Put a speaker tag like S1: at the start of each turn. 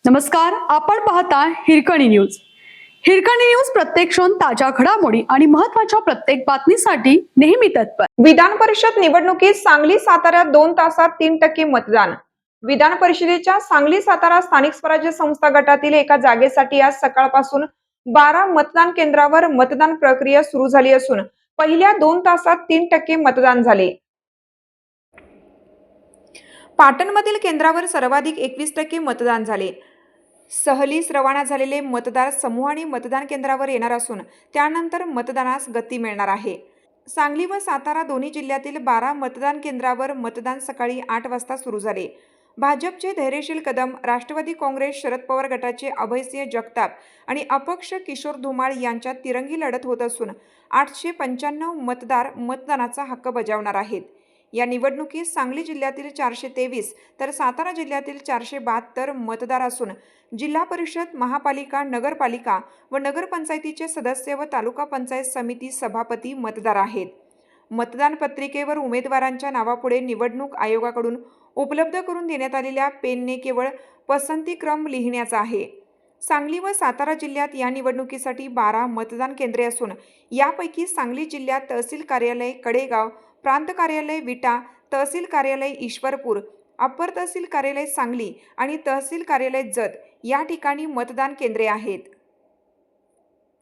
S1: नमस्कार, आपण पाहता हिरकणी न्यूज. हिरकणी न्यूज प्रत्येक क्षण ताज्या घडामोडी आणि महत्त्वाच्या प्रत्येक बातमीसाठी नेहमी तत्पर.
S2: विधान परिषद निवडणुकीत सांगली साताऱ्यात 2 तासात 3% मतदान. विधान परिषदेच्या सांगली सातारा स्थानिक स्वराज्य संस्था गटातील एका जागेसाठी आज सकाळपासून 12 मतदान केंद्रावर मतदान प्रक्रिया सुरू झाली असून पहिल्या 2 तासात 3% मतदान झाले. पाटणमधील केंद्रावर सर्वाधिक 21% मतदान झाले. सहलीस रवाना झालेले मतदार समूहाने मतदान केंद्रावर येणार असून त्यानंतर मतदानास गती मिळणार आहे. सांगली व सातारा दोन्ही जिल्ह्यातील 12 मतदान केंद्रावर मतदान सकाळी 8 वाजता सुरू झाले. भाजपचे धैर्यशील कदम, राष्ट्रवादी काँग्रेस शरद पवार गटाचे अभयसिंह जगताप आणि अपक्ष किशोर धुमाळ यांच्यात तिरंगी लढत होत असून 895 मतदार मतदानाचा हक्क बजावणार आहेत. या निवडणुकीत सांगली जिल्ह्यातील 423 तर सातारा जिल्ह्यातील 472 मतदार असून जिल्हा परिषद, महापालिका, नगरपालिका व नगरपंचायतीचे सदस्य व तालुका पंचायत समिती सभापती मतदार आहेत. मतदान पत्रिकेवर उमेदवारांच्या नावापुढे निवडणूक आयोगाकडून उपलब्ध करून देण्यात आलेल्या पेनने केवळ पसंती क्रम लिहिण्याचा आहे. सांगली व सातारा जिल्ह्यात या निवडणुकीसाठी 12 मतदान केंद्रे असून यापैकी सांगली जिल्ह्यात तहसील कार्यालय कडेगाव, प्रांत कार्यालय विटा, तहसील कार्यालय ईश्वरपूर, अप्पर तहसील कार्यालय सांगली आणि तहसील कार्यालय जत या ठिकाणी मतदान केंद्रे आहेत.